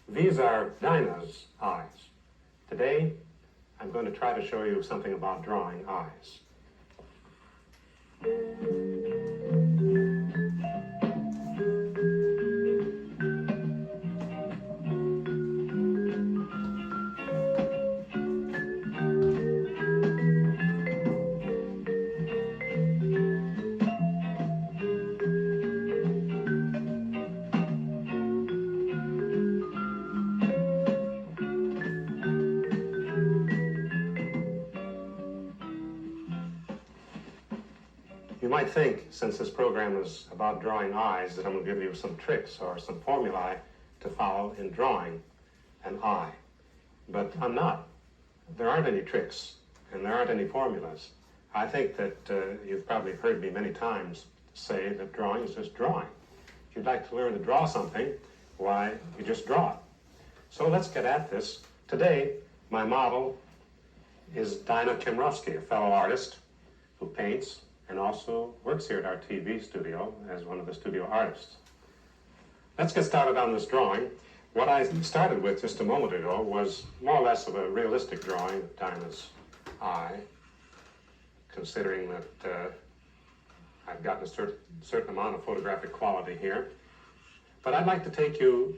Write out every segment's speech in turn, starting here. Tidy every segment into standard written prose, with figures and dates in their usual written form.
These are Dinah's eyes. Today, I'm going to try to show you something about drawing eyes. You might think, since this program is about drawing eyes, that I'm going to give you some tricks or some formulae to follow in drawing an eye. But I'm not. There aren't any tricks, and there aren't any formulas. I think that you've probably heard me many times say that drawing is just drawing. If you'd like to learn to draw something, why, you just draw it. So let's get at this. Today, my model is Dinah Kimrovsky, a fellow artist who paints and also works here at our TV studio as one of the studio artists. Let's get started on this drawing. What I started with just a moment ago was more or less of a realistic drawing of Dinah's eye, considering that I've gotten a certain amount of photographic quality here. But I'd like to take you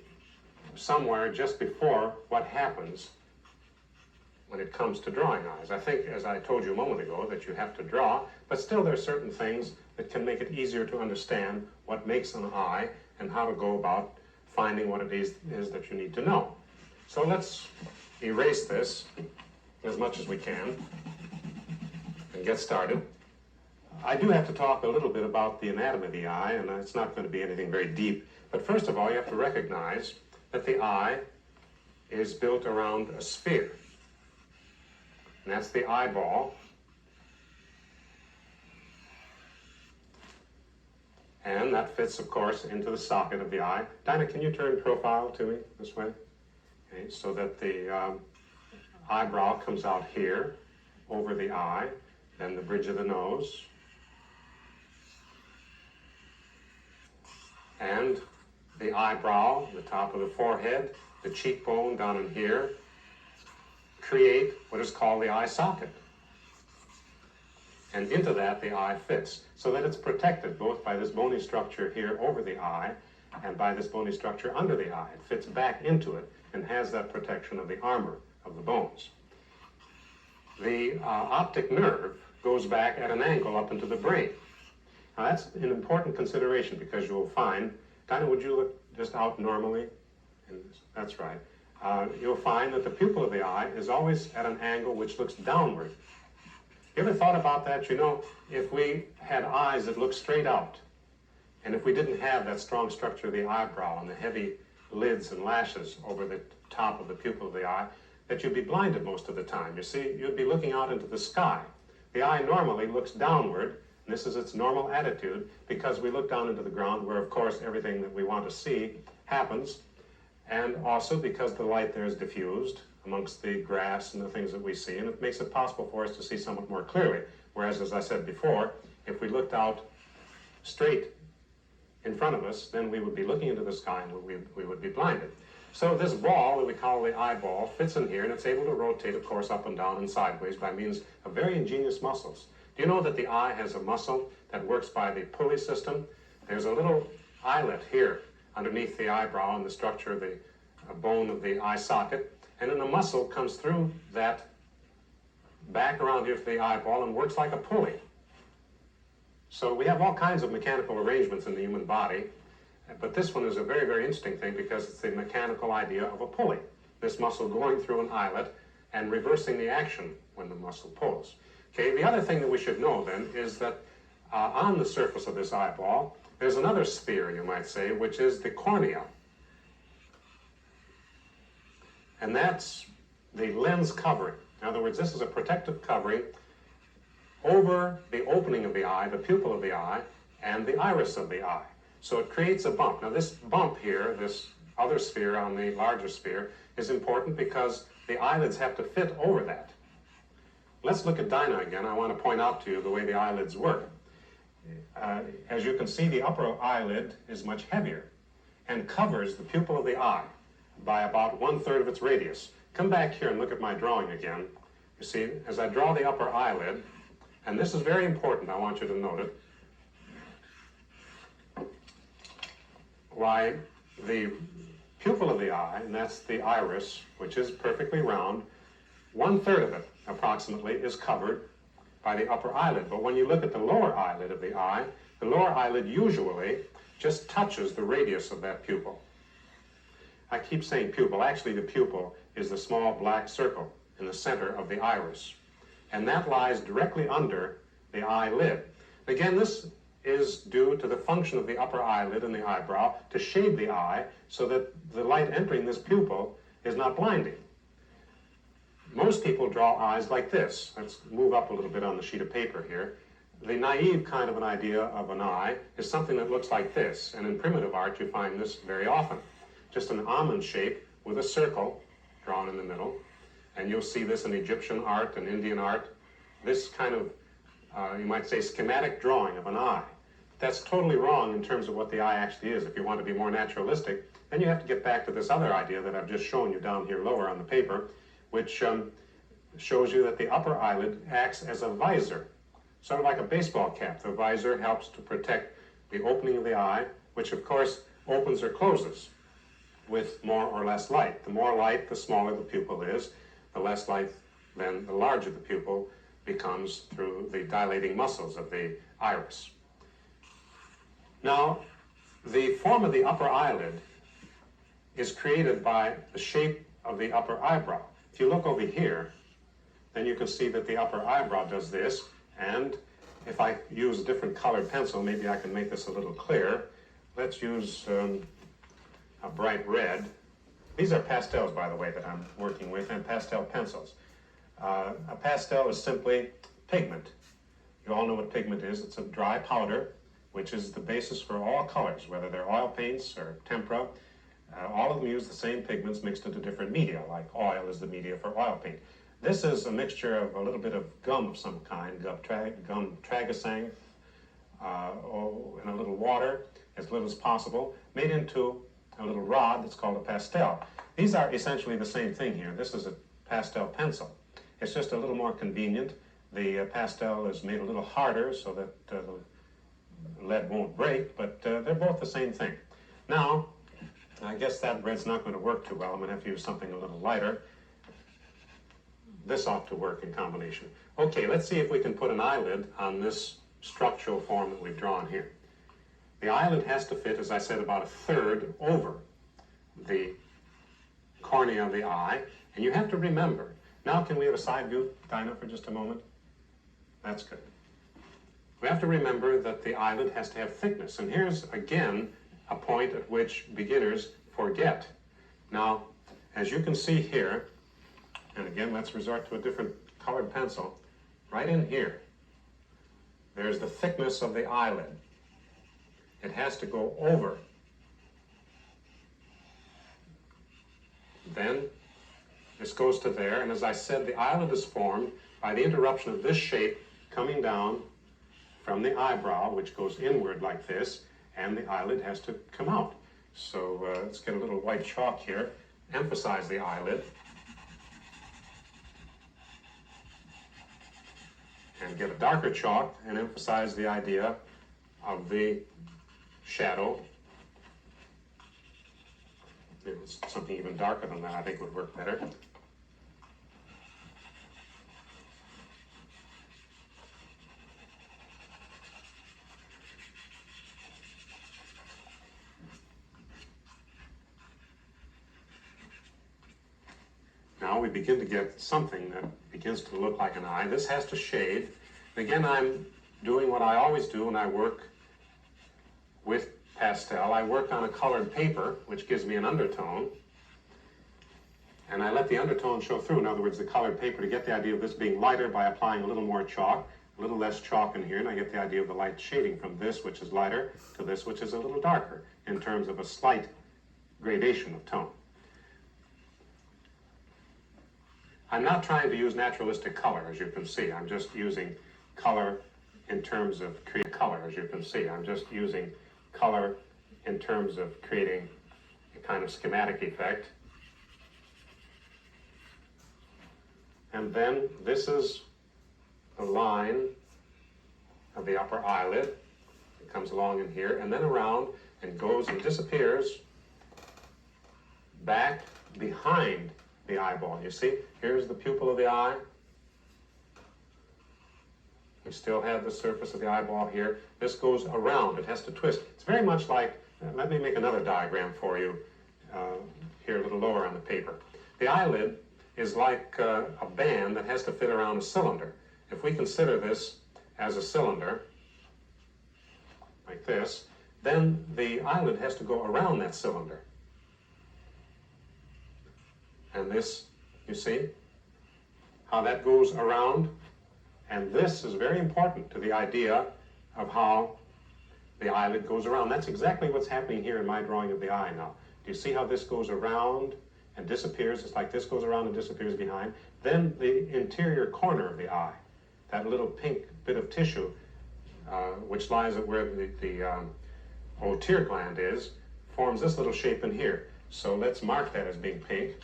somewhere just before what happens when it comes to drawing eyes. I think, as I told you a moment ago, that you have to draw, but still there are certain things that can make it easier to understand what makes an eye and how to go about finding what it is that you need to know. So let's erase this as much as we can and get started. I do have to talk a little bit about the anatomy of the eye, and it's not going to be anything very deep. But first of all, you have to recognize that the eye is built around a sphere. And that's the eyeball. And that fits, of course, into the socket of the eye. Dinah, can you turn profile to me this way? Okay, so that the eyebrow comes out here over the eye, then the bridge of the nose, and the eyebrow, the top of the forehead, the cheekbone down in here, create what is called the eye socket. And into that the eye fits, so that it's protected both by this bony structure here over the eye and by this bony structure under the eye. It fits back into it and has that protection of the armor of the bones. The optic nerve goes back at an angle up into the brain. Now that's an important consideration, because you'll find, Dinah, would you look just out normally? That's right. You'll find that the pupil of the eye is always at an angle which looks downward. You ever thought about that? You know, if we had eyes that looked straight out, and if we didn't have that strong structure of the eyebrow and the heavy lids and lashes over the top of the pupil of the eye, that you'd be blinded most of the time. You see, you'd be looking out into the sky. The eye normally looks downward, and this is its normal attitude, because we look down into the ground where, of course, everything that we want to see happens, and also because the light there is diffused amongst the grass and the things that we see, and it makes it possible for us to see somewhat more clearly. Whereas, as I said before, if we looked out straight in front of us, then we would be looking into the sky and we would be blinded. So this ball that we call the eyeball fits in here, and it's able to rotate, of course, up and down and sideways by means of very ingenious muscles. Do you know that the eye has a muscle that works by the pulley system? There's a little eyelet here underneath the eyebrow and the structure of the bone of the eye socket, and then the muscle comes through that back around here to the eyeball and works like a pulley. So we have all kinds of mechanical arrangements in the human body, but this one is a very, very interesting thing, because it's the mechanical idea of a pulley. This muscle going through an eyelet and reversing the action when the muscle pulls. Okay, the other thing that we should know then is that on the surface of this eyeball, there's another sphere, you might say, which is the cornea. And that's the lens covering. In other words, this is a protective covering over the opening of the eye, the pupil of the eye, and the iris of the eye. So it creates a bump. Now this bump here, this other sphere on the larger sphere, is important because the eyelids have to fit over that. Let's look at Dinah again. I want to point out to you the way the eyelids work. As you can see, the upper eyelid is much heavier and covers the pupil of the eye. by about 1/3 of its radius. Come back here and look at my drawing again. You see, as I draw the upper eyelid, and this is very important, I want you to note it, why the pupil of the eye, and that's the iris, which is perfectly round, 1/3 of it, approximately, is covered by the upper eyelid. But when you look at the lower eyelid of the eye, the lower eyelid usually just touches the radius of that pupil. I keep saying pupil. Actually, the pupil is the small black circle in the center of the iris. And that lies directly under the eyelid. Again, this is due to the function of the upper eyelid and the eyebrow to shade the eye so that the light entering this pupil is not blinding. Most people draw eyes like this. Let's move up a little bit on the sheet of paper here. The naive kind of an idea of an eye is something that looks like this, and in primitive art you find this very often. Just an almond shape with a circle drawn in the middle, and you'll see this in Egyptian art and Indian art. This kind of, you might say, schematic drawing of an eye. That's totally wrong in terms of what the eye actually is. If you want to be more naturalistic, then you have to get back to this other idea that I've just shown you down here lower on the paper, which shows you that the upper eyelid acts as a visor, sort of like a baseball cap. The visor helps to protect the opening of the eye, which of course opens or closes with more or less light. The more light, the smaller the pupil is. The less light, then the larger the pupil becomes through the dilating muscles of the iris. Now, the form of the upper eyelid is created by the shape of the upper eyebrow. If you look over here, then you can see that the upper eyebrow does this, and if I use a different colored pencil, maybe I can make this a little clearer. Let's use a bright red. These are pastels, by the way, that I'm working with, and pastel pencils. A pastel is simply pigment. You all know what pigment is. It's a dry powder, which is the basis for all colors, whether they're oil paints or tempera. All of them use the same pigments mixed into different media, like oil is the media for oil paint. This is a mixture of a little bit of gum of some kind, gum tragacanth, and a little water, as little as possible, made into a little rod that's called a pastel. These are essentially the same thing here. This is a pastel pencil. It's just a little more convenient. The pastel is made a little harder so that the lead won't break, but they're both the same thing. Now, I guess that red's not going to work too well. I'm going to have to use something a little lighter. This ought to work in combination. Okay, let's see if we can put an eyelid on this structural form that we've drawn here. The eyelid has to fit, as I said, about 1/3 over the cornea of the eye. And you have to remember, now can we have a side view, Dinah, for just a moment? That's good. We have to remember that the eyelid has to have thickness. And here's, again, a point at which beginners forget. Now, as you can see here, and again, let's resort to a different colored pencil, right in here, there's the thickness of the eyelid. It has to go over. Then this goes to there, and as I said, the eyelid is formed by the interruption of this shape coming down from the eyebrow, which goes inward like this, and the eyelid has to come out. So let's get a little white chalk here, emphasize the eyelid, and get a darker chalk and emphasize the idea of the shadow. It's something even darker than that I think would work better. Now we begin to get something that begins to look like an eye. This has to shade. Again, I'm doing what I always do when I work with pastel. I work on a colored paper, which gives me an undertone, and I let the undertone show through. In other words, the colored paper, to get the idea of this being lighter by applying a little more chalk, a little less chalk in here, and I get the idea of the light shading from this, which is lighter, to this, which is a little darker, in terms of a slight gradation of tone. I'm not trying to use naturalistic color, as you can see. I'm just using color in terms of creating color, as you can see. I'm just using color in terms of creating a kind of schematic effect. and then this is the line of the upper eyelid. It comes along in here, and then around, and goes and disappears back behind the eyeball. You see, here's the pupil of the eye. We still have the surface of the eyeball here. This goes around. It has to twist. It's very much like, let me make another diagram for you here a little lower on the paper. The eyelid is like a band that has to fit around a cylinder. If we consider this as a cylinder, like this, then the eyelid has to go around that cylinder. And this, you see how that goes around? And this is very important to the idea of how the eyelid goes around. That's exactly what's happening here in my drawing of the eye now. Do you see how this goes around and disappears? It's like this goes around and disappears behind. Then the interior corner of the eye, that little pink bit of tissue, which lies at where the old tear gland is, forms this little shape in here. So let's mark that as being pink.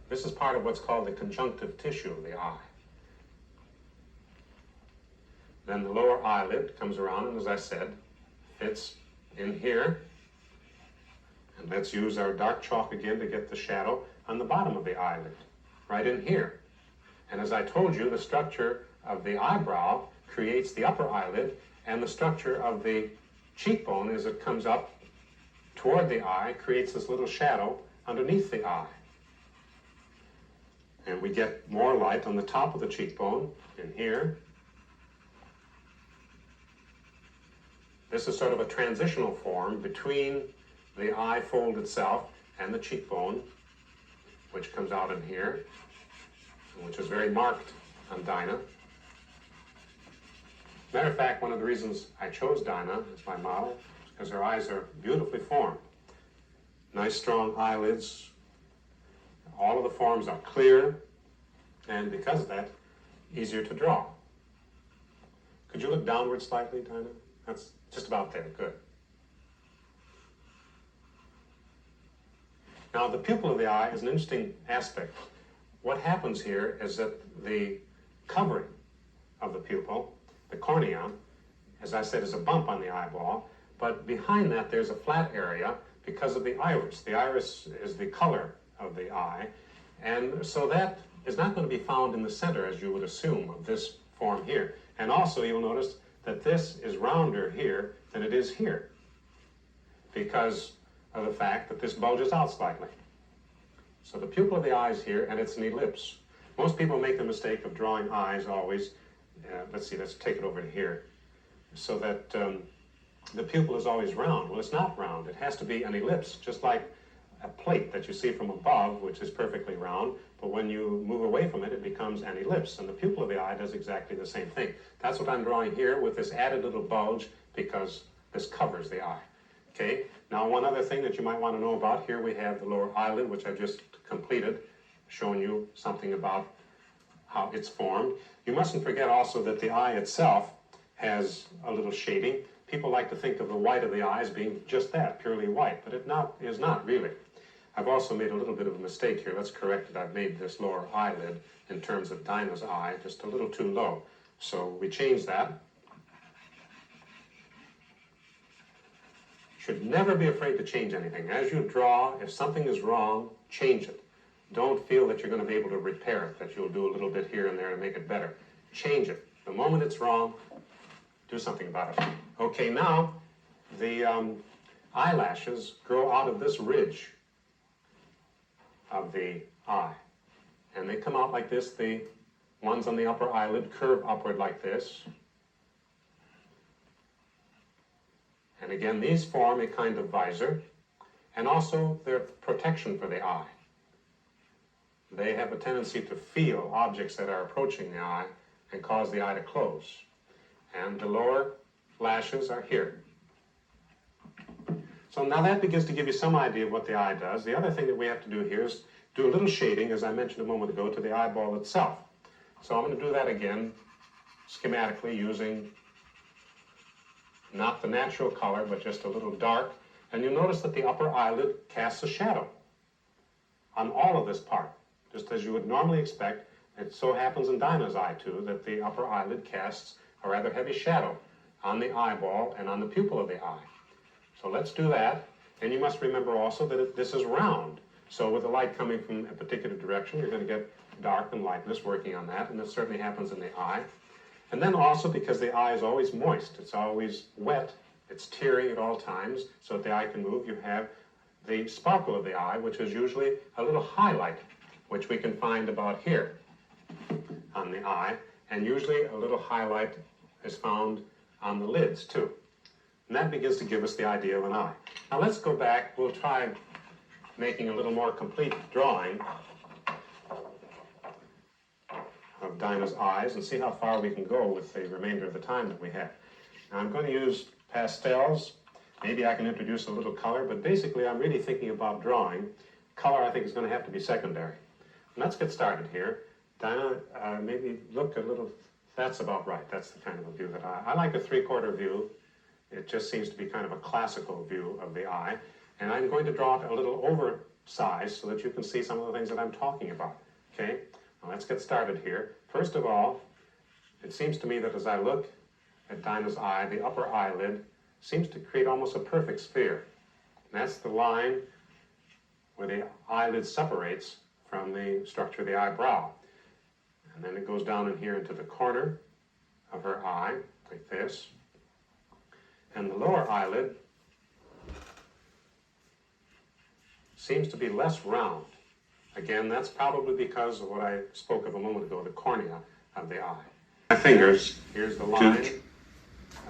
This is part of what's called the conjunctive tissue of the eye. Then the lower eyelid comes around and, as I said, fits in here. And let's use our dark chalk again to get the shadow on the bottom of the eyelid, right in here. And as I told you, the structure of the eyebrow creates the upper eyelid, and the structure of the cheekbone, as it comes up toward the eye, creates this little shadow underneath the eye. And we get more light on the top of the cheekbone in here. This is sort of a transitional form between the eye fold itself and the cheekbone, which comes out in here, which is very marked on Dinah. Matter of fact, one of the reasons I chose Dinah as my model is because her eyes are beautifully formed. Nice strong eyelids. All of the forms are clear, and because of that, easier to draw. Could you look downward slightly, Dinah? That's just about there. Good. Now, the pupil of the eye is an interesting aspect. What happens here is that the covering of the pupil, the cornea, as I said, is a bump on the eyeball, but behind that there's a flat area because of the iris. The iris is the color of the eye, and so that is not going to be found in the center, as you would assume, of this form here. And also you'll notice that this is rounder here than it is here because of the fact that this bulges out slightly. So the pupil of the eye is here, and it's an ellipse. Most people make the mistake of drawing eyes always, let's see, let's take it over to here, so that the pupil is always round. Well, it's not round. It has to be an ellipse, just like a plate that you see from above, which is perfectly round, but when you move away from it, it becomes an ellipse, and the pupil of the eye does exactly the same thing. That's what I'm drawing here with this added little bulge, because this covers the eye. Okay, now one other thing that you might want to know about, here we have the lower eyelid, which I just completed, showing you something about how it's formed. You mustn't forget also that the eye itself has a little shading. People like to think of the white of the eye as being just that, purely white, but it is not really. I've also made a little bit of a mistake here. Let's correct it. I've made this lower eyelid, in terms of Dinah's eye, just a little too low. So we change that. Should never be afraid to change anything. As you draw, if something is wrong, change it. Don't feel that you're going to be able to repair it, that you'll do a little bit here and there to make it better. Change it. The moment it's wrong, do something about it. Okay, now the eyelashes grow out of this ridge of the eye. And they come out like this. The ones on the upper eyelid curve upward like this. And again, these form a kind of visor, and also they're protection for the eye. They have a tendency to feel objects that are approaching the eye and cause the eye to close. And the lower lashes are here. So now that begins to give you some idea of what the eye does. The other thing that we have to do here is do a little shading, as I mentioned a moment ago, to the eyeball itself. So I'm going to do that again, schematically, using not the natural color, but just a little dark. And you'll notice that the upper eyelid casts a shadow on all of this part, just as you would normally expect. It so happens in Dinah's eye, too, that the upper eyelid casts a rather heavy shadow on the eyeball and on the pupil of the eye. So let's do that. And you must remember also that this is round. So with the light coming from a particular direction, you're going to get dark and lightness working on that, and this certainly happens in the eye. And then also because the eye is always moist, it's always wet, it's tearing at all times, so that the eye can move, you have the sparkle of the eye, which is usually a little highlight, which we can find about here on the eye, and usually a little highlight is found on the lids too. And that begins to give us the idea of an eye. Now let's go back, we'll try making a little more complete drawing of Dinah's eyes and see how far we can go with the remainder of the time that we have. Now I'm going to use pastels. Maybe I can introduce a little color, but basically I'm really thinking about drawing. Color I think is going to have to be secondary. And let's get started here. Dinah, maybe look a little, that's about right. That's the kind of a view that I like a three-quarter view. It just seems to be kind of a classical view of the eye. And I'm going to draw it a little oversized so that you can see some of the things that I'm talking about. Okay? Now let's get started here. First of all, it seems to me that as I look at Dinah's eye, the upper eyelid seems to create almost a perfect sphere. And that's the line where the eyelid separates from the structure of the eyebrow. And then it goes down in here into the corner of her eye, like this. And the lower eyelid seems to be less round. Again, that's probably because of what I spoke of a moment ago, the cornea of the eye. My fingers, here's the line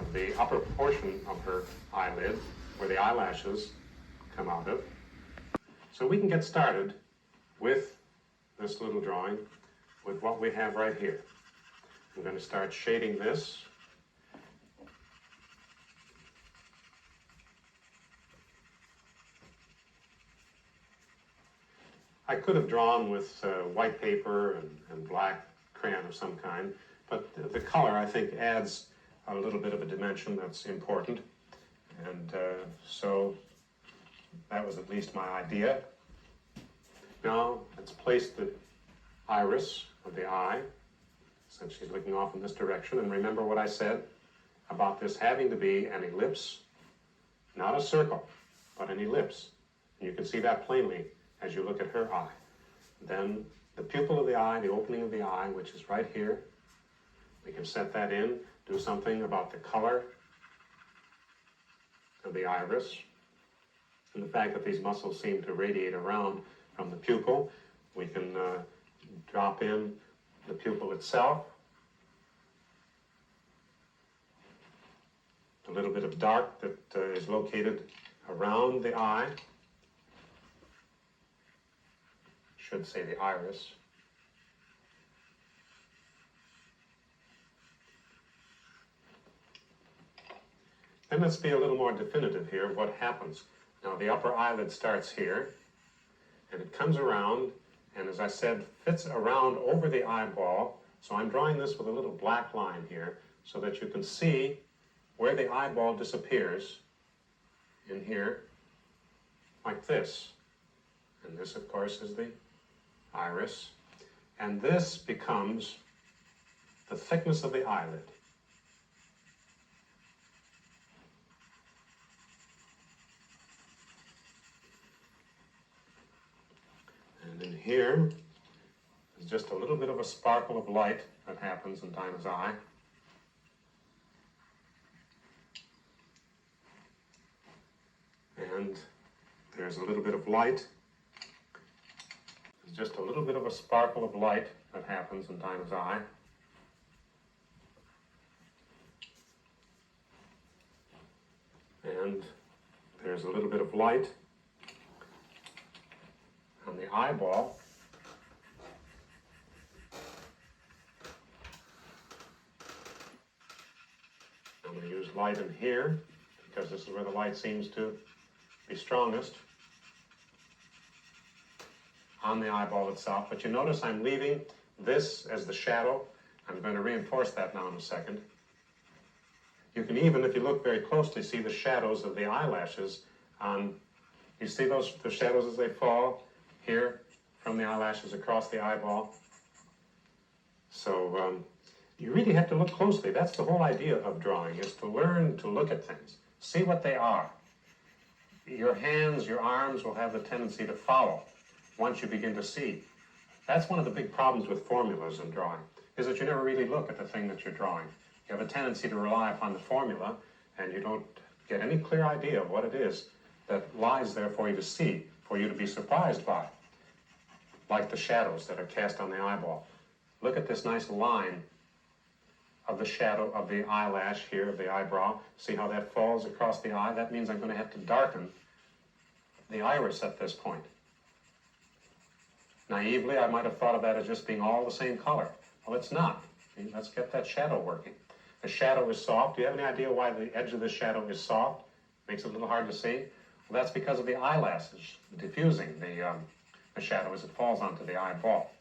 of the upper portion of her eyelid where the eyelashes come out of. So we can get started with this little drawing with what we have right here. I'm going to start shading this. I could have drawn with white paper and black crayon of some kind, but the color I think adds a little bit of a dimension that's important. And so that was at least my idea. Now let's place the iris of the eye, since she's looking off in this direction. And remember what I said about this having to be an ellipse, not a circle, but an ellipse. And you can see that plainly as you look at her eye. Then the pupil of the eye, the opening of the eye, which is right here, we can set that in, do something about the color of the iris, and the fact that these muscles seem to radiate around from the pupil. We can drop in the pupil itself, a little bit of dark that is located around the eye. Should say the iris. Then let's be a little more definitive here of what happens. Now the upper eyelid starts here, and it comes around, and as I said, fits around over the eyeball. So I'm drawing this with a little black line here so that you can see where the eyeball disappears in here, like this. And this, of course, is the iris. And this becomes the thickness of the eyelid. And in here is just a little bit of a sparkle of light that happens in Dinah's eye. And there's a little bit of light. There's just a little bit of a sparkle of light that happens in Dinah's eye. And there's a little bit of light on the eyeball. I'm going to use light in here because this is where the light seems to be strongest on the eyeball itself. But you notice I'm leaving this as the shadow. I'm going to reinforce that now in a second. You can even, if you look very closely, see the shadows of the eyelashes on, you see those, the shadows as they fall here from the eyelashes across the eyeball. So you really have to look closely. That's the whole idea of drawing, is to learn to look at things, see what they are. Your hands, your arms will have the tendency to follow once you begin to see. That's one of the big problems with formulas in drawing, is that you never really look at the thing that you're drawing. You have a tendency to rely upon the formula, and you don't get any clear idea of what it is that lies there for you to see, for you to be surprised by, like the shadows that are cast on the eyeball. Look at this nice line of the shadow of the eyelash here, of the eyebrow. See how that falls across the eye? That means I'm going to have to darken the iris at this point. Naively, I might have thought of that as just being all the same color. Well, it's not. Let's get that shadow working. The shadow is soft. Do you have any idea why the edge of the shadow is soft? Makes it a little hard to see? Well, that's because of the eyelashes diffusing the shadow as it falls onto the eyeball.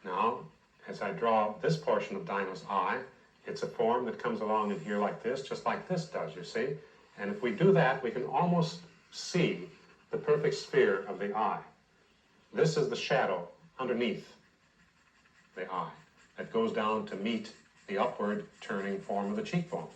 Now, as I draw this portion of Dinah's eye, it's a form that comes along in here like this, just like this does, you see? And if we do that, we can almost see the perfect sphere of the eye. This is the shadow underneath the eye that goes down to meet the upward turning form of the cheekbone.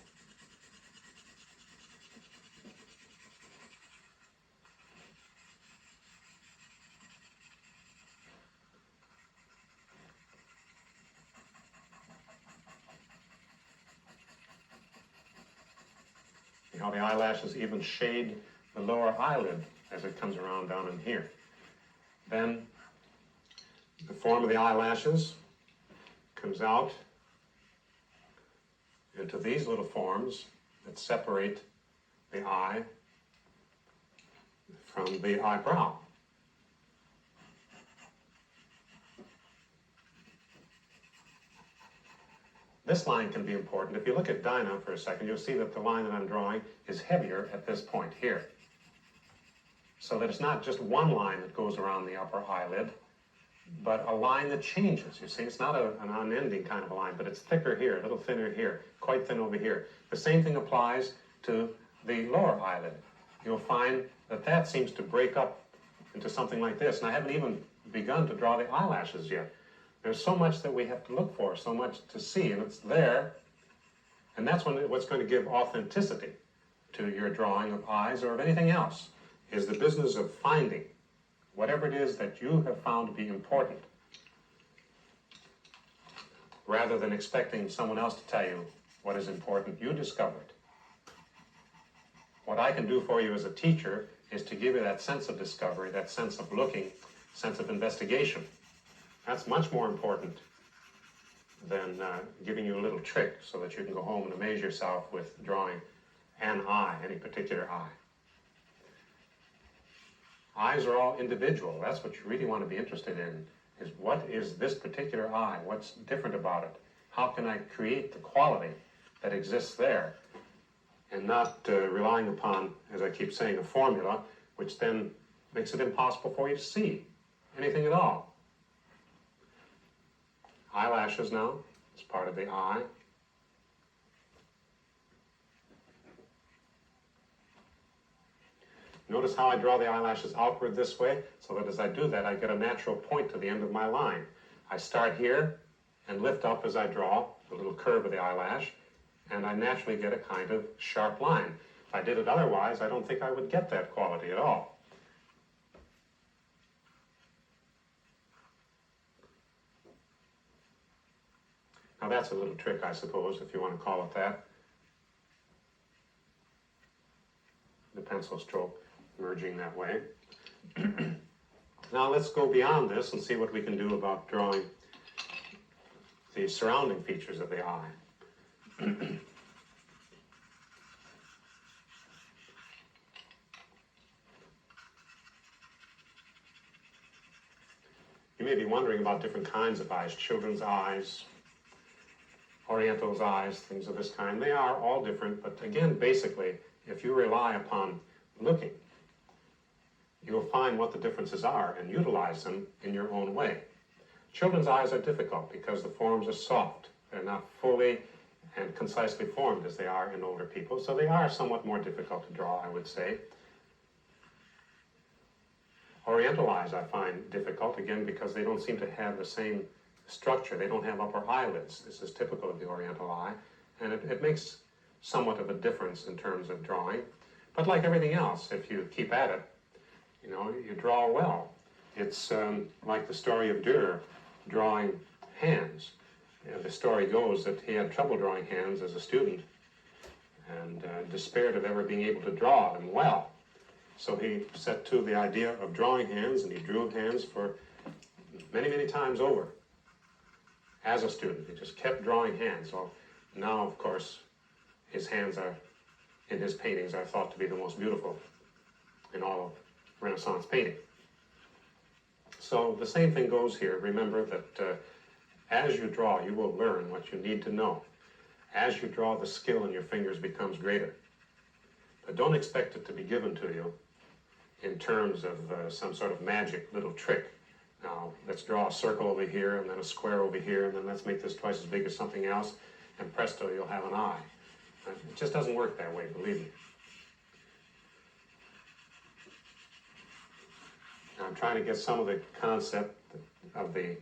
See how the eyelashes even shade the lower eyelid as it comes around down in here. Then the form of the eyelashes comes out into these little forms that separate the eye from the eyebrow. This line can be important. If you look at Dinah for a second, you'll see that the line that I'm drawing is heavier at this point here. So that it's not just one line that goes around the upper eyelid, but a line that changes. You see, it's not an unending kind of a line, but it's thicker here, a little thinner here, quite thin over here. The same thing applies to the lower eyelid. You'll find that that seems to break up into something like this. And I haven't even begun to draw the eyelashes yet. There's so much that we have to look for, so much to see, and it's there. And that's what's going to give authenticity to your drawing of eyes or of anything else, is the business of finding whatever it is that you have found to be important, rather than expecting someone else to tell you what is important. You discover it. What I can do for you as a teacher is to give you that sense of discovery, that sense of looking, sense of investigation. That's much more important than giving you a little trick so that you can go home and amaze yourself with drawing an eye, any particular eye. Eyes are all individual. That's what you really want to be interested in, is what is this particular eye? What's different about it? How can I create the quality that exists there? And not relying upon, as I keep saying, a formula, which then makes it impossible for you to see anything at all. Eyelashes now, is part of the eye. Notice how I draw the eyelashes outward this way, so that as I do that, I get a natural point to the end of my line. I start here and lift up as I draw the little curve of the eyelash, and I naturally get a kind of sharp line. If I did it otherwise, I don't think I would get that quality at all. Now that's a little trick, I suppose, if you want to call it that. The pencil stroke merging that way. Now let's go beyond this and see what we can do about drawing the surrounding features of the eye. You may be wondering about different kinds of eyes, children's eyes, Oriental's eyes, things of this kind. They are all different, but again, basically, if you rely upon looking, you'll find what the differences are and utilize them in your own way. Children's eyes are difficult because the forms are soft. They're not fully and concisely formed as they are in older people, so they are somewhat more difficult to draw, I would say. Oriental eyes I find difficult, again, because they don't seem to have the same structure. They don't have upper eyelids. This is typical of the Oriental eye, and it makes somewhat of a difference in terms of drawing. But like everything else, if you keep at it, you know, you draw well. It's like the story of Dürer drawing hands. You know, the story goes that he had trouble drawing hands as a student and despaired of ever being able to draw them well. So he set to the idea of drawing hands, and he drew hands for many, many times over as a student. He just kept drawing hands. Well, now, of course, his hands are, in his paintings, are thought to be the most beautiful in all of Renaissance painting. So the same thing goes here. Remember that as you draw, you will learn what you need to know. As you draw, the skill in your fingers becomes greater. But don't expect it to be given to you in terms of some sort of magic little trick. Now, let's draw a circle over here, and then a square over here, and then let's make this twice as big as something else, and presto, you'll have an eye. It just doesn't work that way, believe me. Now, I'm trying to get some of the concept of the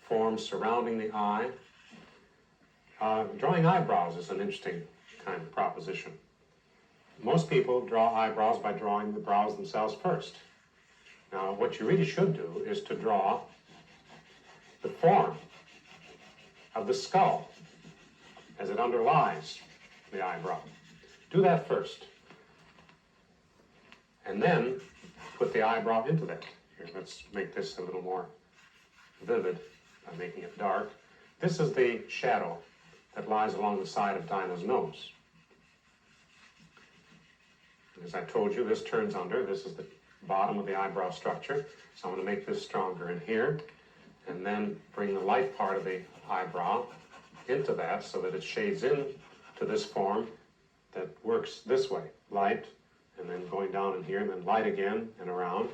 forms surrounding the eye. Drawing eyebrows is an interesting kind of proposition. Most people draw eyebrows by drawing the brows themselves first. Now, what you really should do is to draw the form of the skull as it underlies the eyebrow. Do that first. And then put the eyebrow into that. Here, let's make this a little more vivid by making it dark. This is the shadow that lies along the side of Dinah's nose. As I told you, this turns under. This is the bottom of the eyebrow structure. So I'm going to make this stronger in here, and then bring the light part of the eyebrow into that so that it shades in to this form that works this way. Light, and then going down in here, and then light again and around.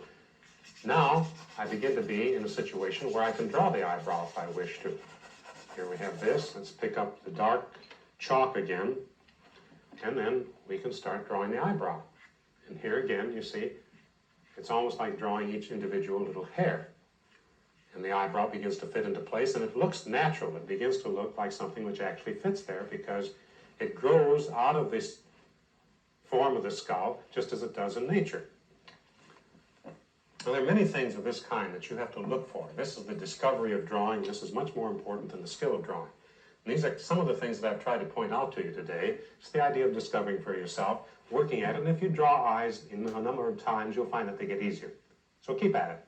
Now I begin to be in a situation where I can draw the eyebrow if I wish to. Here we have this. Let's pick up the dark chalk again, and then we can start drawing the eyebrow. And here again, you see, it's almost like drawing each individual little hair. And the eyebrow begins to fit into place, and it looks natural. It begins to look like something which actually fits there because it grows out of this form of the skull just as it does in nature. Now, there are many things of this kind that you have to look for. This is the discovery of drawing. This is much more important than the skill of drawing. And these are some of the things that I've tried to point out to you today. It's the idea of discovering for yourself, working at it, and if you draw eyes in a number of times, you'll find that they get easier. So keep at it.